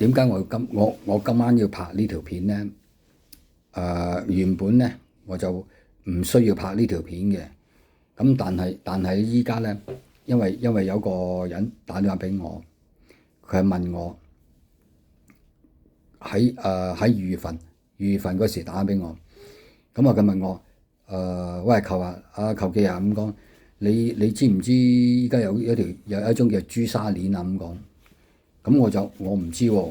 點解我今晚要拍呢條片呢？原本呢，我就唔需要拍呢條片嘅，咁但係依家呢，因為有個人打電話俾我，佢係問我喺2月份嗰時打俾我，咁啊佢問我喂球記啊咁講，你知唔知依家有一種叫朱砂鏈啊咁講？咁我唔知喎，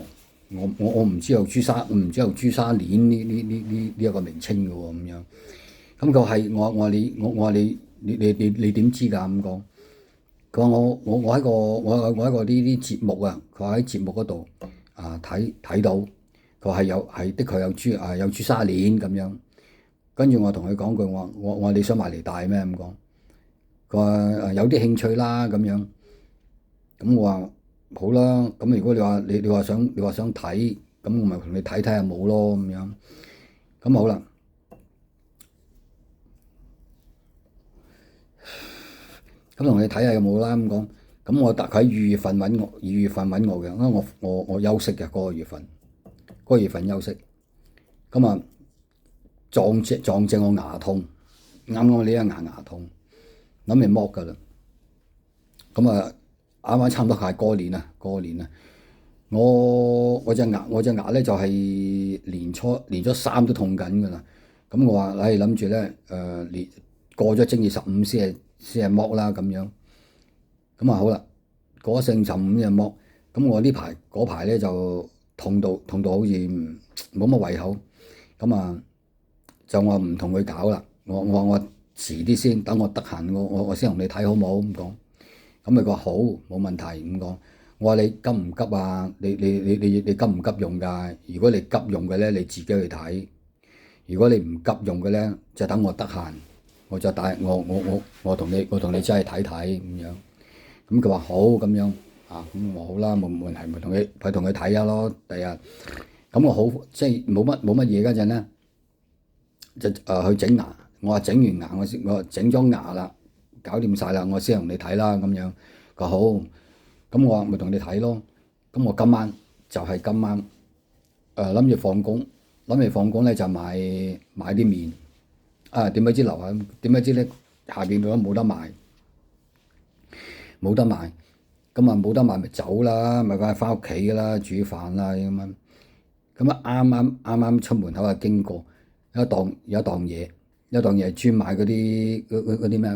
我唔知有朱砂鏈呢一個名稱嘅喎咁樣。咁佢係我話你點知㗎咁講？佢話我喺個呢啲節目啊，佢話喺節目嗰度睇到，佢話的確有朱砂鏈咁樣。跟住我同佢講句，我話你想買嚟戴咩咁講？佢話有啲興趣啦咁樣。咁我話好啦，咁如果你話想睇，咁我咪同你睇下冇咯咁樣。咁好啦，咁同你睇下有冇啦咁講。咁我大概喺2月份揾我嘅，因為我休息嘅嗰個月份休息。咁啊撞正我牙痛，啱啱呢一牙痛，諗住剝㗎啦。咁啊啱啱差唔多係過年啦。我隻牙咧就係年初3都痛緊㗎啦。咁我話諗住咧過咗正月15先係剝啦咁樣。咁啊好啦，過咗正月15就剝。咁我嗰排咧就痛到好似冇乜胃口。咁啊就我唔同佢搞啦。我遲啲先，等我得閒我先同你睇好冇咁講。咁佢話好，冇問題咁講。我話你急唔急啊？你急唔急用㗎？如果你急用嘅咧，你自己去睇；如果你唔急用嘅咧，就等我得閒，我就帶我同你真係睇睇咁樣。咁佢話好咁樣啊，咁我好啦，冇問題，咪同佢睇下咯。第日咁我好即係冇乜嘢嗰陣咧，就去整牙。我話整完牙我整咗牙啦，搞掂晒啦，我先同你睇啦咁樣。佢話好，咁我話咪同你睇咯。咁我今晚諗住放工咧就買啲麵。點解知樓下點解知咧下邊度都冇得賣。咁啊冇得賣咪走啦，咪快翻屋企㗎啦，煮飯啦咁樣。咁啊啱出門口啊經過有一檔嘢，係專賣嗰啲咩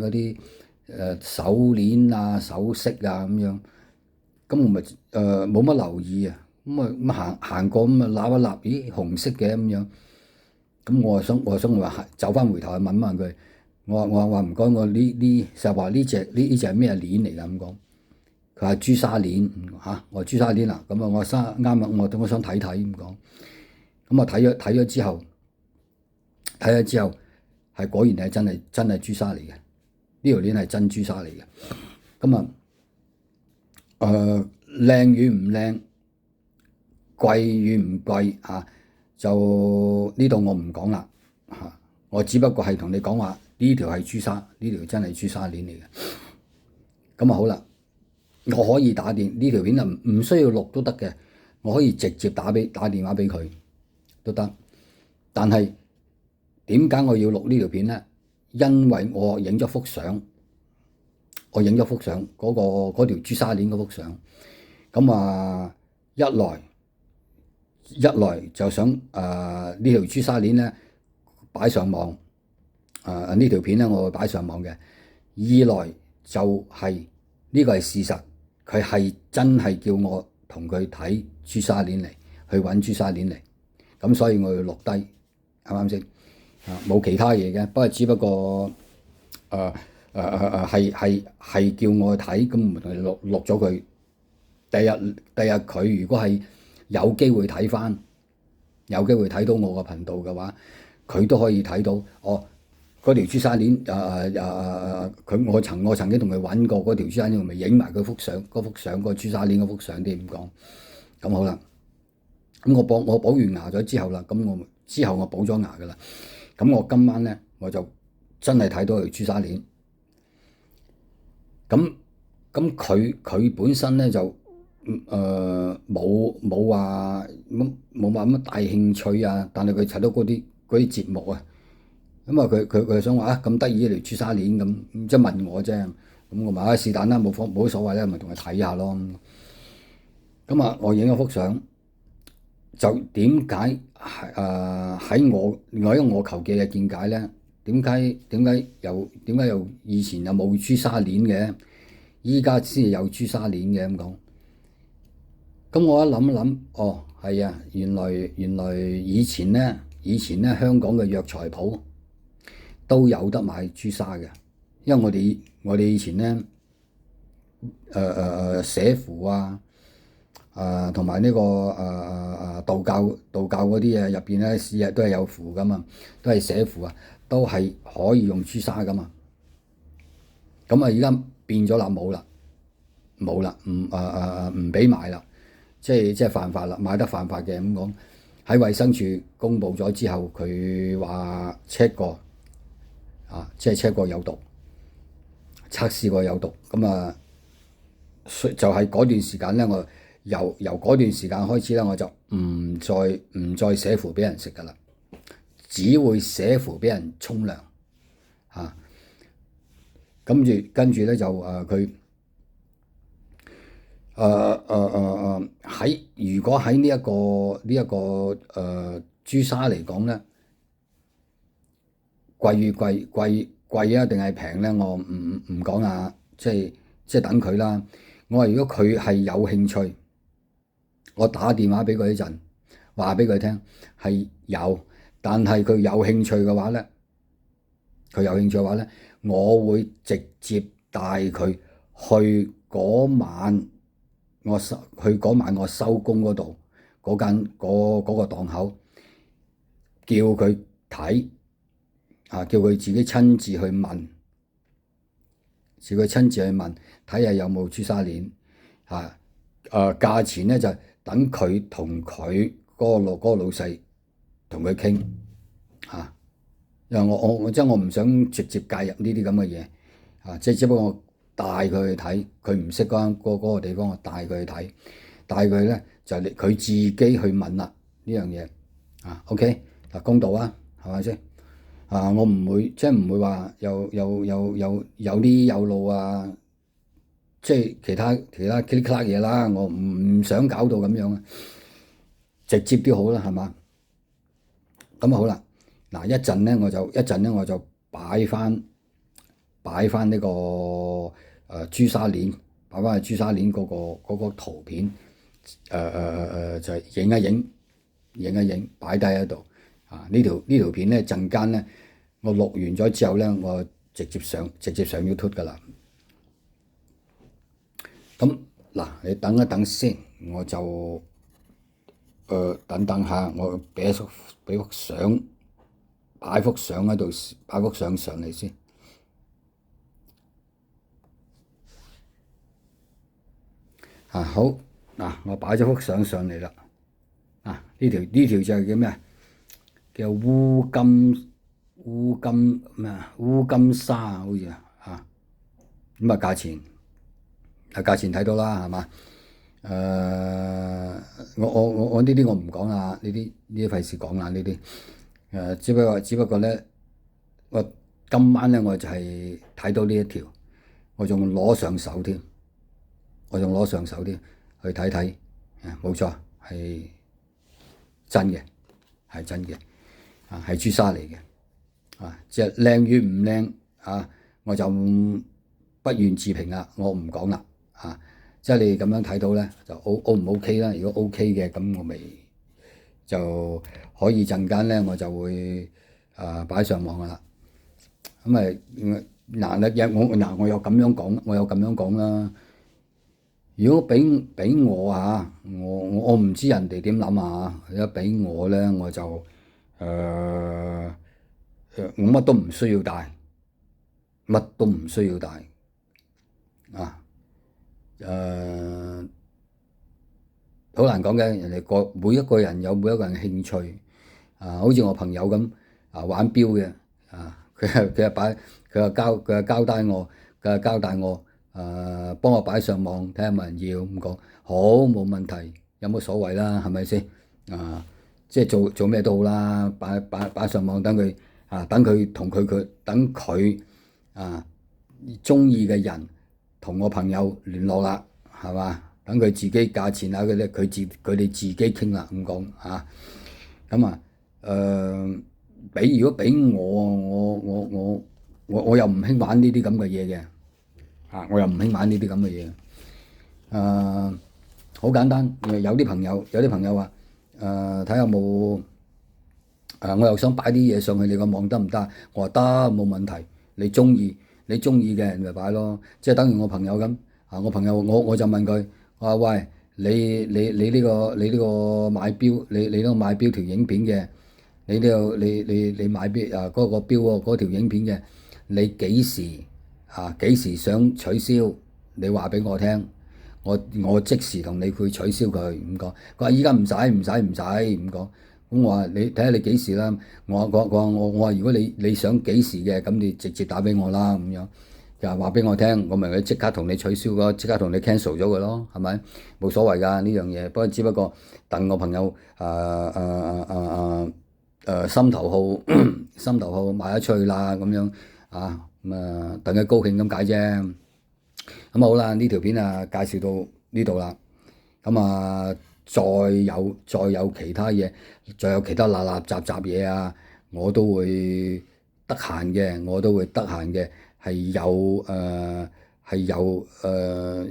手鏈啊、首飾啊咁樣。咁我咪冇乜留意啊。咁行過咁啊揦一揦，咦紅色嘅咁樣。咁我話走翻回頭去問佢。我話唔該，我呢就話呢隻係咩鏈嚟㗎咁講。佢話朱砂鏈嚇。我話朱砂鏈啊。咁啊我啱啊，我想睇睇咁講。咁我睇咗之後係果然係真係朱砂嚟嘅。呢條鏈係真朱砂嚟嘅。咁啊靚與唔靚，貴與唔貴嚇，就呢度我唔講啦嚇。我只不過係同你講話呢條係朱砂，呢條真係朱砂鏈嚟嘅。咁啊好啦，我可以打呢條片啊，唔需要錄都得嘅，我可以直接打電話俾佢都得。但係點解我要錄呢條片呢？因為我影咗幅相，嗰條朱砂鏈嗰幅相。咁啊一來就想呢條朱砂鏈咧擺上網，呢條片咧我會擺上網嘅。二來就係呢個係事實，佢係真係叫我同佢睇朱砂鏈嚟，去揾朱砂鏈嚟。咁所以我要錄低，啱唔啱先？冇其他嘢嘅，只不過係叫我去睇，咁唔同你錄咗佢。第日佢如果係有機會睇翻，有機會睇到我個頻道嘅話，佢都可以睇到嗰條朱砂鏈。我曾經同佢揾過嗰條朱砂鏈，我咪影埋嗰幅相，個朱砂鏈嗰幅相啲咁講。咁好啦，咁我補完牙咗之後啦，咁之後我補咗牙噶啦。咁我今晚咧我就真係睇到條朱砂鏈。咁佢本身咧就冇話乜大興趣啊，但係佢睇到嗰啲節目啊，咁啊佢想話啊咁得意嚟珠沙鏈咁，即係問我啫，咁我話啊是但啦，冇所謂啦，咪同佢睇下咯。咁啊，我影咗幅相，就點解喺我求其嘅見解咧？點解又以前又冇珠沙鏈嘅，依家先有珠沙鏈嘅咁講？咁我一諗，哦係啊，原來以前咧香港嘅藥材鋪都有得賣珠沙嘅，因為我哋以前咧寫符啊。同埋呢個道教嗰啲嘢入邊咧，日都係有符噶嘛，都係寫符啊，都係可以用珠沙噶嘛。咁啊，而家變咗啦，冇啦，唔俾買啦，即係犯法啦，買得犯法嘅咁講。喺衛生署公佈咗之後，佢話 check 過即係 check 過有毒，測試過有毒。咁啊，就係嗰段時間咧，我。由嗰段時間開始咧，我就唔再寫符俾人食噶啦，只會寫符俾人沖涼嚇。跟住咧就佢如果喺呢一個珠沙嚟講咧，貴與貴啊定係平咧？我唔講啊，即係等佢啦。我話如果佢係有興趣。我打電話俾佢一陣，話俾佢聽係有，但係佢有興趣嘅話咧，我會直接帶佢去嗰晚我收工嗰度嗰個檔口，叫佢睇叫佢自己親自去問，睇下有冇珠沙鏈價錢咧就。等佢同佢嗰個老細同佢傾嚇，因為我即係我唔想直接介入呢啲咁嘅嘢即係只不過我帶佢去睇，佢唔識嗰個地方，我帶佢去睇，帶佢咧就佢自己去問啦呢樣嘢OK 嗱，公道啊，係咪先我唔會即係唔會話有啲有路啊。即係其他噼里啪啦嘢啦，我唔想搞到咁樣啊，直接啲好啦，係嘛？咁好啦，嗱一陣咧我就擺翻呢個珠沙鏈，擺翻去珠沙鏈嗰個圖片，就係影一影，擺低喺度呢條片咧陣間咧，我錄完咗之後咧，我直接上 YouTube 噶啦。咁嗱，你等一等先，我就等下，我俾幅相，擺幅相喺度，擺幅相上嚟先。好嗱，我擺咗幅相上嚟啦。呢條就係叫咩？叫烏金沙好似咁價錢。價錢睇到啦，係嘛？我呢啲我唔講啦，呢啲費事講啦，呢啲只不過咧，我今晚咧我就係睇到呢一條，我仲攞上手添，去睇睇，冇錯係真嘅，係珠沙嚟嘅，即係靚與唔靚我就不願置評啦，我唔講啦。即係你咁樣睇到咧，就 O 唔 OK 啦？如果 OK 嘅，咁我咪就可以陣間咧，我就會擺上網噶啦。咁我有咁樣講啦。如果俾我我唔知人哋點諗如果俾我咧，我就我乜都唔需要帶，好難講嘅，人哋每一個人有每一個人嘅興趣好似我朋友咁玩錶嘅佢又交代我幫我擺上網睇下有冇人要咁講，好冇問題，有冇所謂啦？係咪先？即係做咩都好啦，擺上網等佢等佢同等佢中意嘅人同我朋友聯絡啦，係嘛？等佢自己價錢啊嗰啲，佢哋自己傾啦咁講嚇。咁如果俾我又唔興玩呢啲咁嘅嘢嘅，我又唔興玩呢啲咁嘅嘢。好簡單，有啲朋友話睇下有冇我又想擺啲嘢上去你個網得唔得？我話得，冇問題，你中意嘅咪擺咯。即係等於我朋友咁我朋友我就問佢，我話喂，你呢個買錶，你呢個買錶條影片嘅，你呢個你買錶嗰個錶嗰條影片嘅，你幾時想取消？你話俾我聽，我即時同你去取消佢咁講。佢話依家唔使咁講。咁我話你睇下你幾時啦。我話如果你想幾時嘅，咁你直接打俾我啦咁樣。就話俾我聽，我咪即刻同你取消咯，即刻同你 cancel 咗佢咯，係咪？冇所謂㗎呢樣嘢。只不過等我朋友心頭好心頭好賣得出去啦咁樣等佢高興咁解啫。咁好啦，呢條片介紹到呢度啦。再有其他嘢，再有其他垃垃雜雜嘢我都會得閒嘅，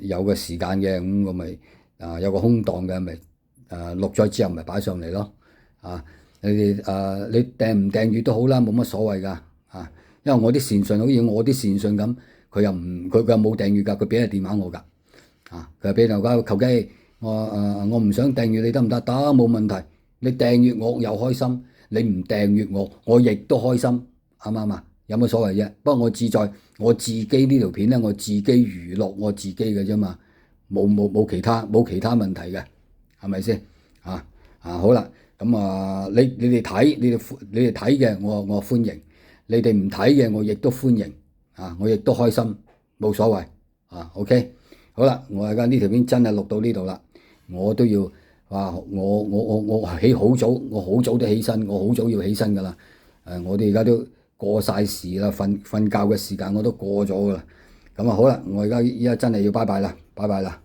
有個時間嘅，咁我咪有個空檔嘅，咪錄咗之後咪擺上嚟咯。你哋你訂唔訂閱都好啦，冇乜所謂噶因為我啲善信好似我啲善信咁，佢又冇訂閱㗎，佢俾個電話我㗎佢又俾電話求其。我唔想訂閱你得唔得？得，冇問題。你訂閱我又開心，你唔訂閱我亦都開心，啱唔啱啊？有乜所謂啫？不過我志在我自己呢條片咧，我自己娛樂我自己嘅啫嘛，冇其他問題嘅，係咪先？好啦，咁你哋睇你哋睇嘅我歡迎，你哋唔睇嘅我亦都歡迎我亦都開心，冇所謂OK。好啦，我而家呢條片真係錄到呢度啦。我都要我起好早，我好早都起身，我好早要起身噶啦。我哋而家都過晒時啦，瞓覺嘅時間我都過咗噶啦。咁好啦，我依家真係要拜拜啦，拜拜啦。